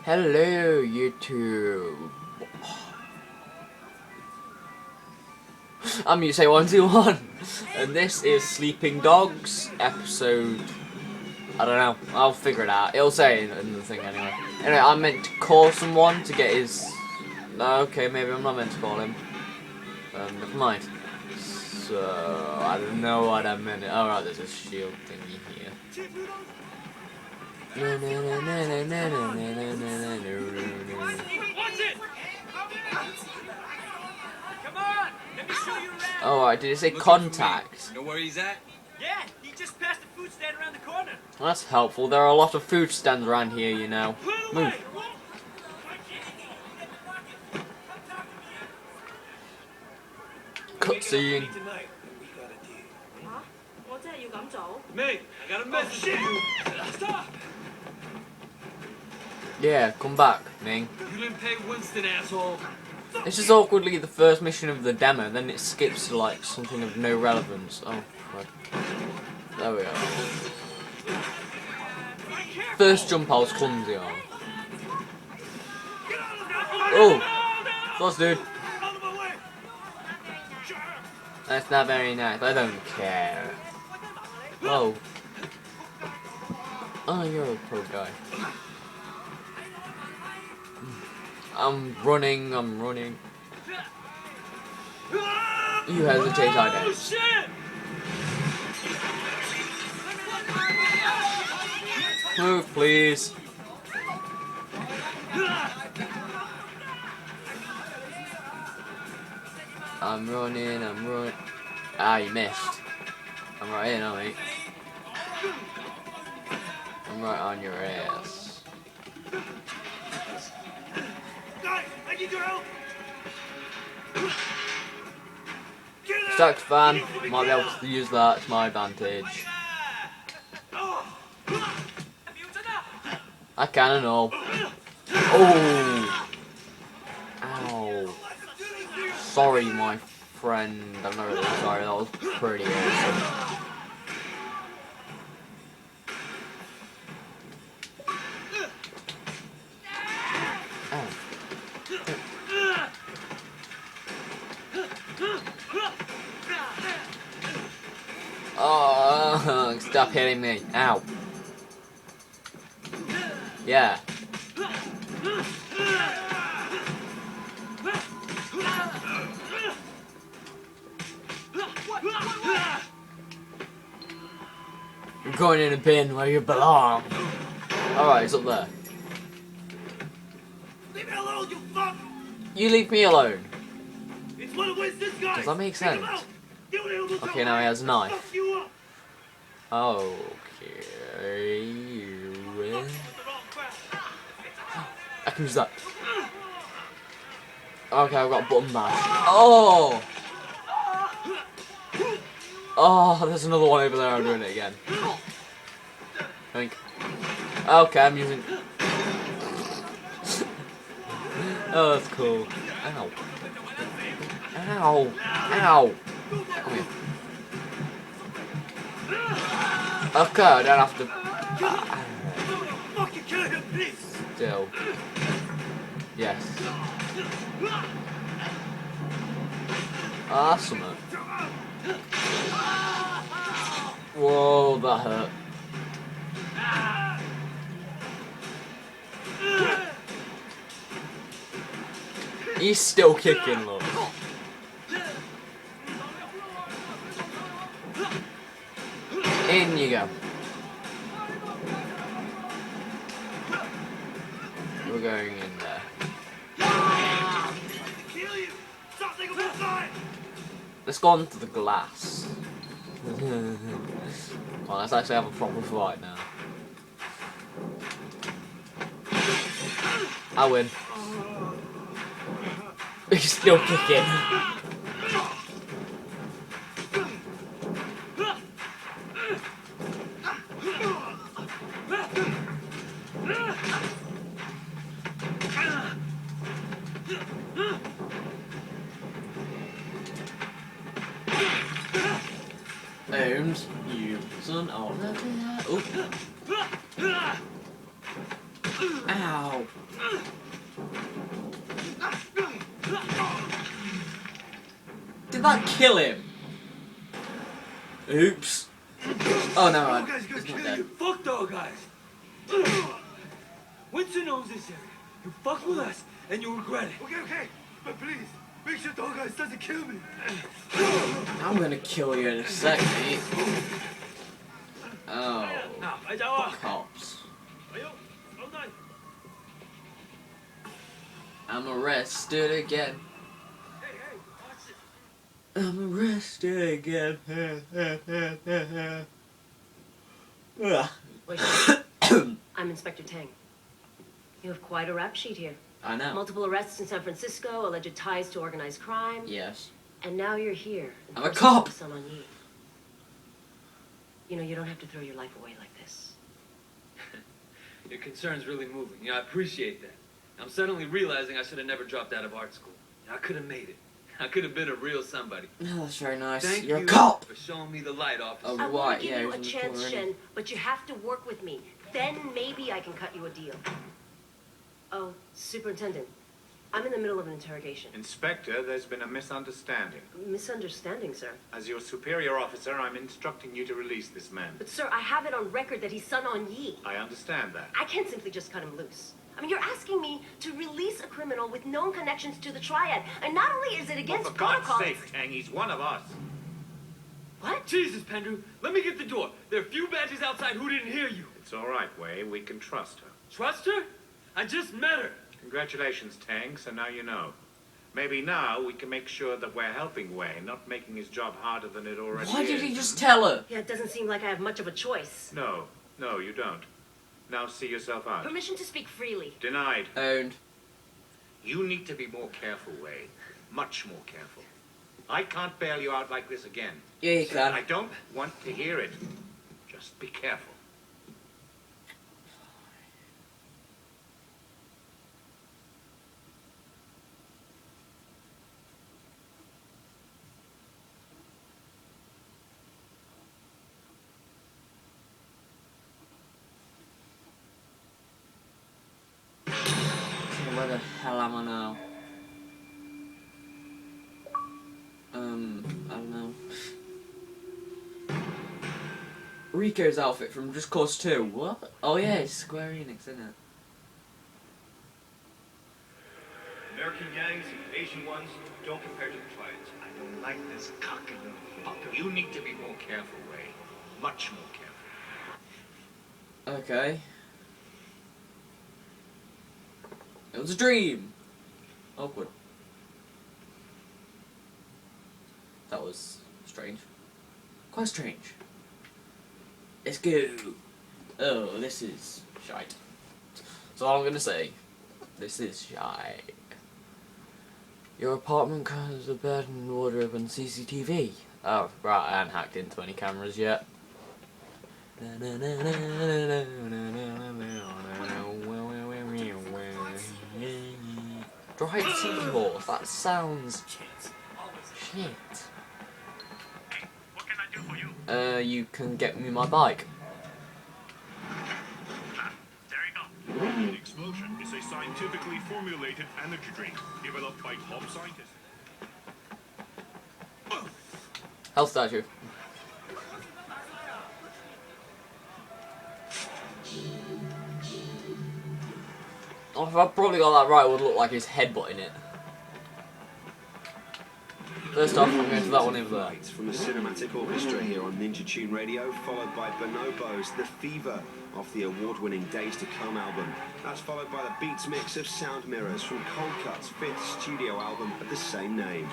Hello, YouTube. I'm Usay121, and this is Sleeping Dogs episode. I don't know. I'll figure it out. It'll say in the thing anyway. Anyway, I meant to call someone to get his. No, okay, maybe I'm not meant to call him. Never mind. So I don't know what I meant. Oh right, there's a shield thingy here. Oh, right, did it say contact? Know where he's at? Yeah, he just passed the food stand around the corner. Well, that's helpful. There are a lot of food stands around here, you know. Move. Cutscene. Mate, I got a message. Stop! Yeah, come back, Ming. You didn't pay Winston, asshole. This is awkwardly the first mission of the demo, then it skips to like something of no relevance. Oh, crud. There we go. First jump I was clumsy on. Oh! Close, dude. That's not very nice. I don't care. Whoa. Oh, you're a pro guy. I'm running. You hesitate, I don't. Move, please. I'm running. Ah, you missed. I'm right in, aren't I? I'm right on your ass. Guys, I need your help. Stacked fan. Might be able to use that to my advantage. I can and all. Oh! Ow. Sorry, my friend. I'm not really sorry. That was pretty awesome. Oh, stop hitting me. Ow. Yeah. You're going in a bin where you belong. Alright, it's up there. Leave me alone, you fuck! You leave me alone. It's one of Winston's guys. Does that make sense? Okay, now he has a I'll knife. fuck you up. Okay. I can use that. Okay, I've got button mash. Oh! Oh, there's another one over there. I'm doing it again. Think. Okay, I'm using. Oh, that's cool. Ow. Ow. Ow. Come here. Okay, I don't have to. Fucking kill him, please. Still. Yes. Ah, that's something. Whoa, that hurt. He's still kicking, look. In you go. We're going in there. Kill you. Something on the side. Let's go on to the glass. Well, let's actually have a proper fight now. I win. He's still kicking. Holmes, you son of a... Oh. Ow. Did that kill him? Oops. Oh no, Dog guy's he's gonna not kill dead. you. Fuck dog guys. Winston knows this area. You fuck with us, and you'll regret it. Okay. But please, make sure dog guys doesn't kill me. I'm gonna kill you in a sec, mate. Oh. Cops. I'm arrested again. I'm arrested again. Wait, I'm Inspector Tang. You have quite a rap sheet here. I know. Multiple arrests in San Francisco, alleged ties to organized crime, Yes. and now you're here. I'm a cop. Sun on Yi. You know, you don't have to throw your life away like this. Your concern's really moving. Yeah, I appreciate that. I'm suddenly realizing I should have never dropped out of art school. I could have made it. I could have been a real somebody. Oh, that's very nice. Thank You're you a cop. for showing me the light, officer. Oh, I right, want to give yeah, you he a was in the chance, corner, Shen, but you have to work with me. Then maybe I can cut you a deal. Oh, Superintendent, I'm in the middle of an interrogation. Inspector, there's been a misunderstanding. Misunderstanding, sir. As your superior officer, I'm instructing you to release this man. But, sir, I have it on record that he's Sun on Yi. I understand that. I can't simply just cut him loose. I mean, you're asking me to release a criminal with known connections to the Triad, and not only is it Well, against for God's protocol... sake, Tang, he's one of us. What? Jesus, Pendrew, let me get the door. There are a few badges outside who didn't hear you. It's all right, Wei. We can trust her. Trust her? I just met her. Congratulations, Tang, so now you know. Maybe now we can make sure that we're helping Wei, not making his job harder than it already Why is. did he just tell her? Yeah, it doesn't seem like I have much of a choice. No, you don't. Now see yourself out. Permission to speak freely. Denied. Owned. You need to be more careful, Wei. Much more careful. I can't bail you out like this again. Yeah, you can. I don't want to hear it. Just be careful. Where the hell am I now? I don't know. Rico's outfit from Just Cause 2. What? Oh yeah, it's Square Enix, isn't it? American gangs and Asian ones don't compare to the Triads. I don't like this cocky little fucker. You need to be more careful, Wei. Much more careful. Okay. It was a dream! Awkward. That was strange. Quite strange. Let's go! Oh, this is shite. That's all I'm gonna say. This is shite. Your apartment comes with a bed and wardrobe and CCTV. Oh, right, I haven't hacked into any cameras yet. Drive seahorse, that sounds shit. What can I do for you? You can get me my bike. There you go. The Explosion is a scientifically formulated energy drink developed by top scientists. Health statue. Oh, if I probably got that right, it would look like his headbutt in it. First off, I'm going to that one over there. Lights from the Cinematic Orchestra here on Ninja Tune Radio, followed by Bonobos, The Fever, off the award-winning Days to Come album. That's followed by the beats mix of Sound Mirrors from Cold Cut's 5th studio album of the same name.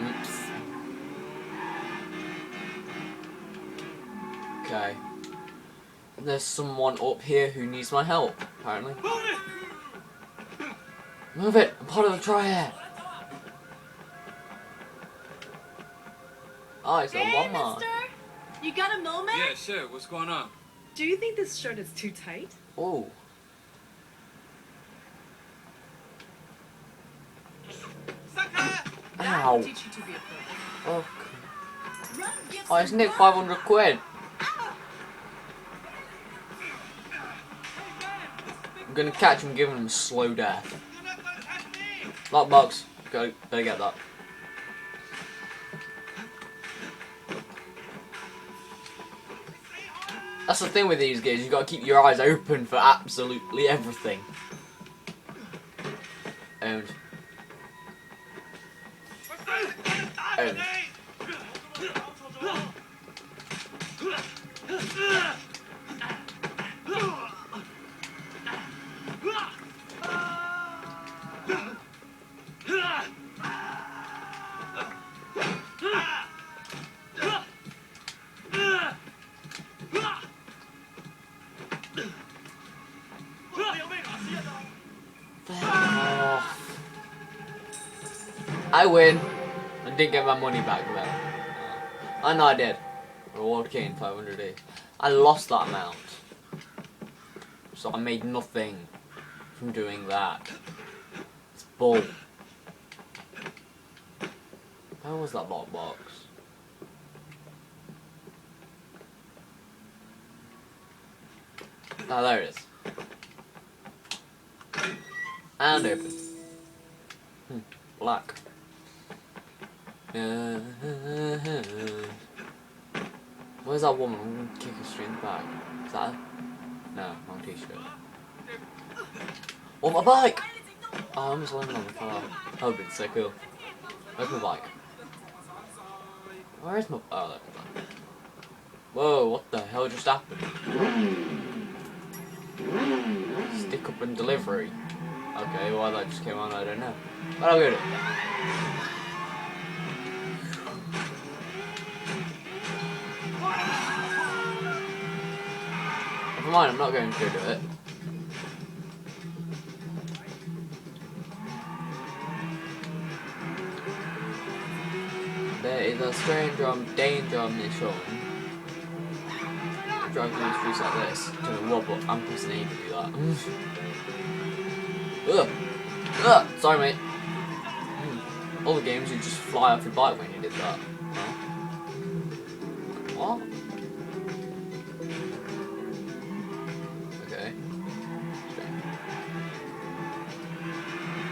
Oops. Okay. There's someone up here who needs my help, apparently. Move it! I'm part of the Triad! Oh, it's a Hey, one more. mister! You got a moment? Yeah, sure. What's going on? Do you think this shirt is too tight? Oh. That Ow. will teach you to be a pro. Oh, it's Nick 500 quid. I'm gonna catch him giving him a slow death. Lockbox. Go, better get that. That's the thing with these games, you've got to keep your eyes open for absolutely everything. And... I win. I didn't get my money back though. I know I did. Reward gain 500 I lost that amount. So I made nothing from doing that. It's bull. Where was that lockbox? Ah, there it is. And open. Black. Where's that woman? I'm gonna kick her straight in the back. Is that her? No, wrong t-shirt. Oh, my bike! Oh, I almost landed on the car. That would've been so cool. Where's my bike? Where is my... Oh, there's my bike. Whoa, what the hell just happened? Stick up and delivery. Okay, why that just came on, I don't know. But I'll go do it. Never mind, I'm not going to go do it. There is a strange danger on this show. Driving through the streets like this. Doing what, but I'm pressing A to do that. Ugh. Ugh. Sorry, mate. All the games you just fly off your bike when you did that. What? Okay.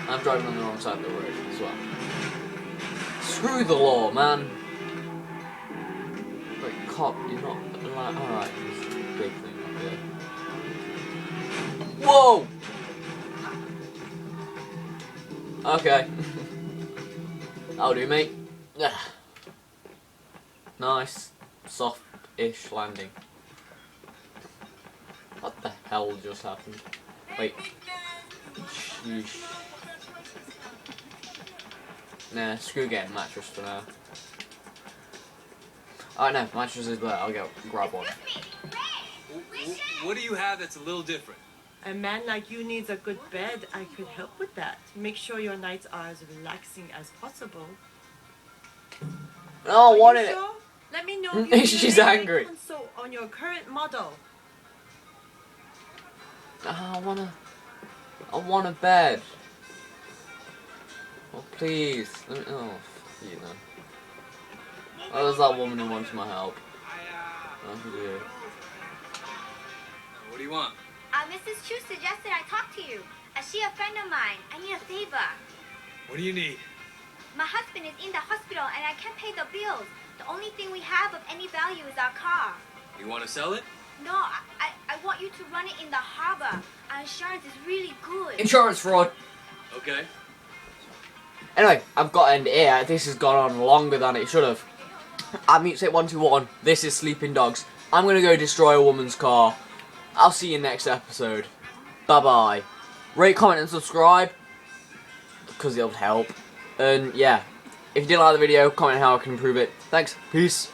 I'm driving on the wrong side of the road as well. Screw the law, man. Wait, cop, you're not like. Alright, there's a big thing up here. Whoa! Okay. That'll do, mate. Nice, soft-ish landing. What the hell just happened? Wait. Sheesh. Nah, screw getting mattress for now. Oh no, mattress is there. I'll go grab one. What do you have that's a little different? A man like you needs a good bed. I could help with that. Make sure your nights are as relaxing as possible. Oh, what is it? Sure? Let me know if She's angry. Console on your current model. I want a bed. Oh please. Let me, oh, you know. Oh, there's that woman who wants my help. Oh dear. What do you want? Mrs. Chu suggested I talk to you. She a friend of mine. I need a favor. What do you need? My husband is in the hospital and I can't pay the bills. The only thing we have of any value is our car. You want to sell it? No, I want you to run it in the harbor. Our insurance is really good. Insurance fraud. Okay. Anyway, I've got to end it here. This has gone on longer than it should have. I'm Mutestate121. This is Sleeping Dogs. I'm going to go destroy a woman's car. I'll see you next episode. Bye-bye. Rate, comment, and subscribe. Because it'll help. And, yeah. If you didn't like the video, comment how I can improve it. Thanks. Peace.